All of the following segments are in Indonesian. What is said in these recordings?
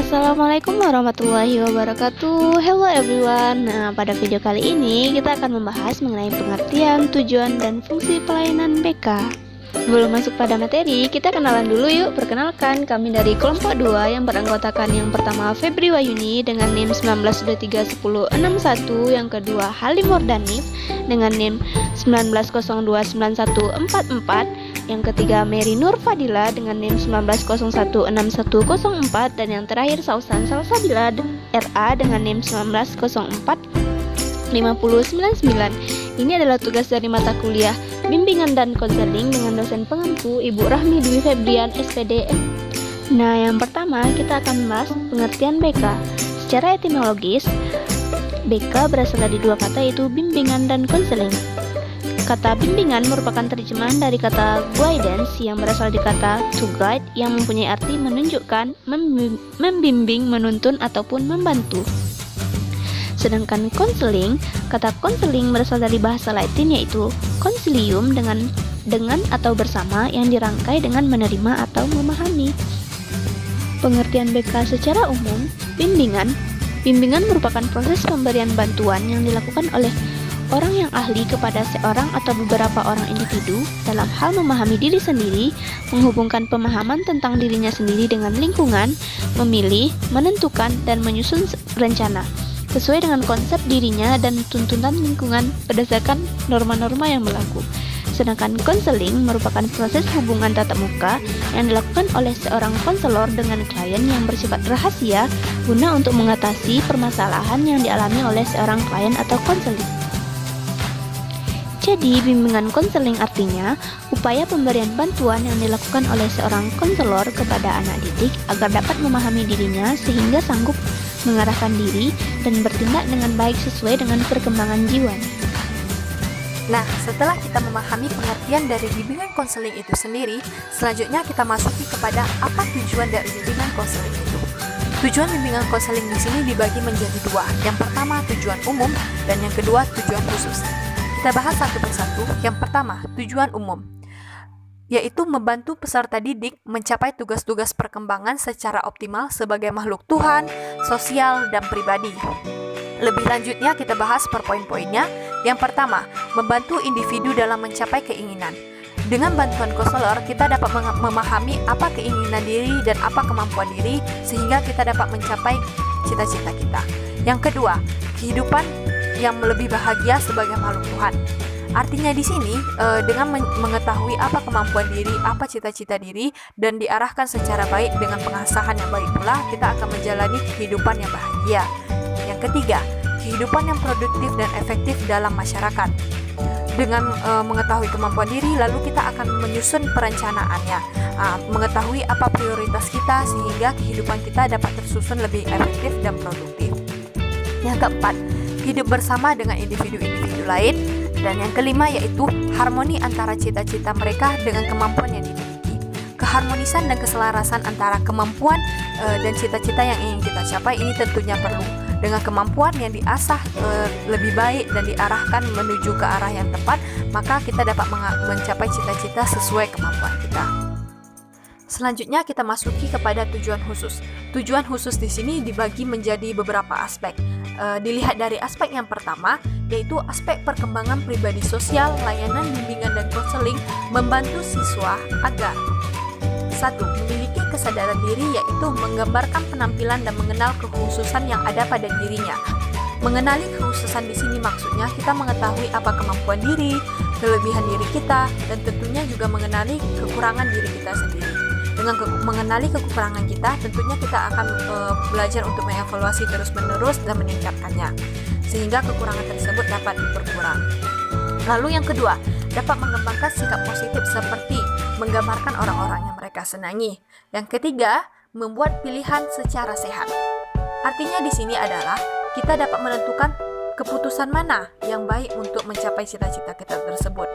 Assalamualaikum warahmatullahi wabarakatuh. Hello everyone. Nah, pada video kali ini kita akan membahas mengenai pengertian, tujuan, dan fungsi pelayanan BK. Sebelum masuk pada materi, kita kenalan dulu yuk. Perkenalkan, kami dari kelompok 2 yang beranggotakan yang pertama Febri Wayuni dengan NIM 19231061, yang kedua Halim Mordanif dengan NIM 19029144, yang ketiga Mary Nur Fadila dengan NIM 19016104, dan yang terakhir Sausan Salsabila RA dengan NIM 19045099. Ini adalah tugas dari mata kuliah Bimbingan dan Konseling dengan dosen pengampu Ibu Rahmi Dwi Febrian SPD. Nah, yang pertama kita akan membahas pengertian BK. Secara etimologis, BK berasal dari dua kata, yaitu bimbingan dan konseling. Kata bimbingan merupakan terjemahan dari kata guidance yang berasal dari kata to guide yang mempunyai arti menunjukkan, membimbing, menuntun, ataupun membantu. Sedangkan konseling, kata konseling berasal dari bahasa Latin yaitu consilium dengan atau bersama yang dirangkai dengan menerima atau memahami. Pengertian BK secara umum, bimbingan merupakan proses pemberian bantuan yang dilakukan oleh orang yang ahli kepada seorang atau beberapa orang individu dalam hal memahami diri sendiri, menghubungkan pemahaman tentang dirinya sendiri dengan lingkungan, memilih, menentukan, dan menyusun rencana sesuai dengan konsep dirinya dan tuntutan lingkungan berdasarkan norma-norma yang berlaku. Sedangkan konseling merupakan proses hubungan tatap muka yang dilakukan oleh seorang konselor dengan klien yang bersifat rahasia guna untuk mengatasi permasalahan yang dialami oleh seorang klien atau konseling. Jadi, bimbingan konseling artinya upaya pemberian bantuan yang dilakukan oleh seorang konselor kepada anak didik agar dapat memahami dirinya sehingga sanggup mengarahkan diri dan bertindak dengan baik sesuai dengan perkembangan jiwa. Nah, setelah kita memahami pengertian dari bimbingan konseling itu sendiri, selanjutnya kita masuki kepada apa tujuan dari bimbingan konseling itu. Tujuan bimbingan konseling di sini dibagi menjadi dua. Yang pertama tujuan umum dan yang kedua tujuan khusus. Kita bahas satu persatu. Yang pertama, tujuan umum, yaitu membantu peserta didik mencapai tugas-tugas perkembangan secara optimal sebagai makhluk Tuhan, sosial, dan pribadi. Lebih lanjutnya kita bahas per poin-poinnya. Yang pertama, membantu individu dalam mencapai keinginan. Dengan bantuan konselor, kita dapat memahami apa keinginan diri dan apa kemampuan diri sehingga kita dapat mencapai cita-cita kita. Yang kedua, kehidupan yang lebih bahagia sebagai makhluk Tuhan. Artinya di sini dengan mengetahui apa kemampuan diri, apa cita-cita diri, dan diarahkan secara baik dengan pengasahan yang baik pula, kita akan menjalani kehidupan yang bahagia. Yang ketiga, kehidupan yang produktif dan efektif dalam masyarakat. Dengan mengetahui kemampuan diri, lalu kita akan menyusun perencanaannya, mengetahui apa prioritas kita sehingga kehidupan kita dapat tersusun lebih efektif dan produktif. Yang keempat, hidup bersama dengan individu-individu lain. Dan yang kelima yaitu harmoni antara cita-cita mereka dengan kemampuan yang dimiliki. Keharmonisan dan keselarasan antara kemampuan dan cita-cita yang ingin kita capai ini tentunya perlu. Dengan kemampuan yang diasah lebih baik dan diarahkan menuju ke arah yang tepat, maka kita dapat mencapai cita-cita sesuai kemampuan kita. Selanjutnya kita masuki kepada tujuan khusus. Tujuan khusus di sini dibagi menjadi beberapa aspek. Dilihat dari aspek yang pertama, yaitu aspek perkembangan pribadi sosial, layanan bimbingan dan konseling membantu siswa agar 1. Memiliki kesadaran diri, yaitu menggambarkan penampilan dan mengenal kekhususan yang ada pada dirinya. Mengenali kekhususan di sini maksudnya kita mengetahui apa kemampuan diri, kelebihan diri kita, dan tentunya juga mengenali kekurangan diri kita sendiri. Dengan mengenali kekurangan kita, tentunya kita akan belajar untuk mengevaluasi terus-menerus dan meningkatkannya, sehingga kekurangan tersebut dapat berkurang. Lalu yang kedua, dapat mengembangkan sikap positif seperti menggambarkan orang-orang yang mereka senangi. Yang ketiga, membuat pilihan secara sehat. Artinya di sini adalah kita dapat menentukan keputusan mana yang baik untuk mencapai cita-cita kita tersebut.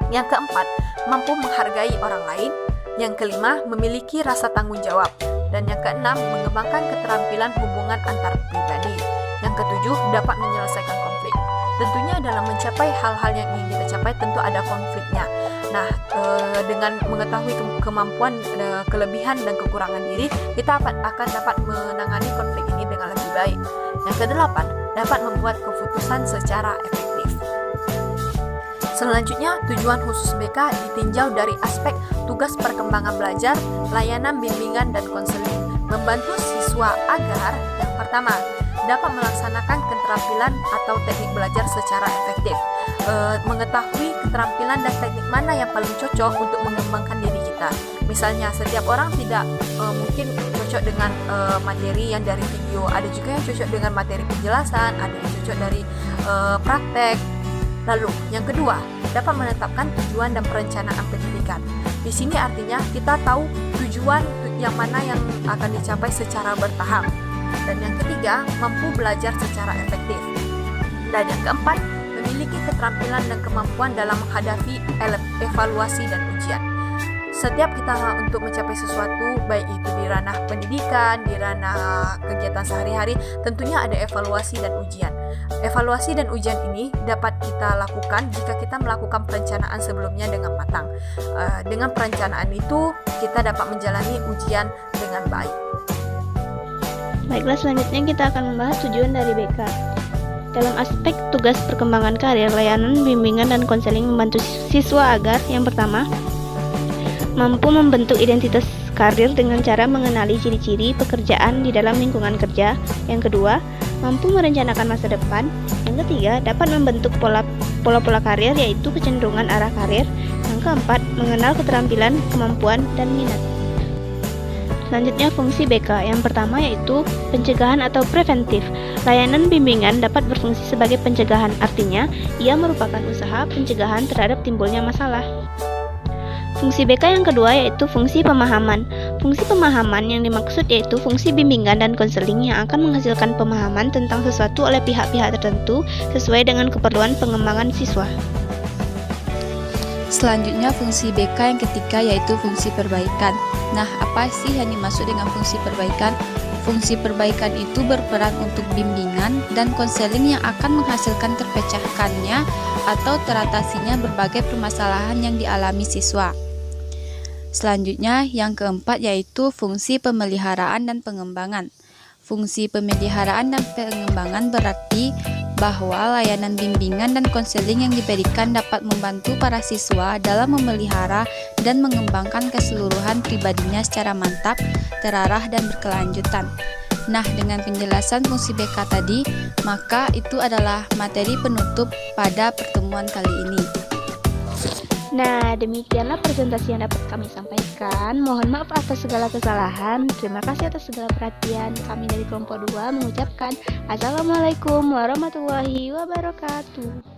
Yang keempat, mampu menghargai orang lain. Yang kelima, memiliki rasa tanggung jawab. Dan yang keenam, mengembangkan keterampilan hubungan antar pribadi. Yang ketujuh, dapat menyelesaikan konflik. Tentunya dalam mencapai hal-hal yang ingin kita capai tentu ada konfliknya. Nah, dengan mengetahui kemampuan, kelebihan dan kekurangan diri, kita akan dapat menangani konflik ini dengan lebih baik. Yang kedelapan, dapat membuat keputusan secara efektif. Selanjutnya, tujuan khusus BK ditinjau dari aspek tugas perkembangan belajar, layanan bimbingan dan konseling, membantu siswa agar yang pertama, dapat melaksanakan keterampilan atau teknik belajar secara efektif, mengetahui keterampilan dan teknik mana yang paling cocok untuk mengembangkan diri kita. Misalnya, setiap orang tidak mungkin cocok dengan materi yang dari video, ada juga yang cocok dengan materi penjelasan, ada yang cocok dari praktek. Lalu, yang kedua, dapat menetapkan tujuan dan perencanaan pendidikan. Di sini artinya kita tahu tujuan yang mana yang akan dicapai secara bertahap. Dan yang ketiga, mampu belajar secara efektif. Dan yang keempat, memiliki keterampilan dan kemampuan dalam menghadapi evaluasi dan ujian. Setiap kita untuk mencapai sesuatu, baik itu di ranah pendidikan, di ranah kegiatan sehari-hari, tentunya ada evaluasi dan ujian. Evaluasi dan ujian ini dapat kita lakukan jika kita melakukan perencanaan sebelumnya dengan matang. Dengan perencanaan itu, kita dapat menjalani ujian dengan baik. Baiklah, selanjutnya kita akan membahas tujuan dari BK. Dalam aspek tugas perkembangan karir, layanan, bimbingan, dan konseling membantu siswa agar yang pertama, mampu membentuk identitas karir dengan cara mengenali ciri-ciri pekerjaan di dalam lingkungan kerja. Yang kedua, mampu merencanakan masa depan. Yang ketiga, dapat membentuk pola-pola karir, yaitu kecenderungan arah karir. Yang keempat, mengenal keterampilan, kemampuan, dan minat. Selanjutnya, fungsi BK. Yang pertama yaitu pencegahan atau preventif. Layanan bimbingan dapat berfungsi sebagai pencegahan, artinya ia merupakan usaha pencegahan terhadap timbulnya masalah. Fungsi BK yang kedua yaitu fungsi pemahaman. Fungsi pemahaman yang dimaksud yaitu fungsi bimbingan dan konseling yang akan menghasilkan pemahaman tentang sesuatu oleh pihak-pihak tertentu sesuai dengan keperluan pengembangan siswa. Selanjutnya, fungsi BK yang ketiga yaitu fungsi perbaikan. Nah, apa sih yang dimaksud dengan fungsi perbaikan? Fungsi perbaikan itu berperan untuk bimbingan dan konseling yang akan menghasilkan terpecahkannya atau teratasinya berbagai permasalahan yang dialami siswa. Selanjutnya, yang keempat yaitu fungsi pemeliharaan dan pengembangan. Fungsi pemeliharaan dan pengembangan berarti bahwa layanan bimbingan dan konseling yang diberikan dapat membantu para siswa dalam memelihara dan mengembangkan keseluruhan pribadinya secara mantap, terarah, dan berkelanjutan. Nah, dengan penjelasan fungsi BK tadi, maka itu adalah materi penutup pada pertemuan kali ini. Nah, demikianlah presentasi yang dapat kami sampaikan. Mohon maaf atas segala kesalahan. Terima kasih atas segala perhatian. Kami dari kelompok 2 mengucapkan Assalamualaikum warahmatullahi wabarakatuh.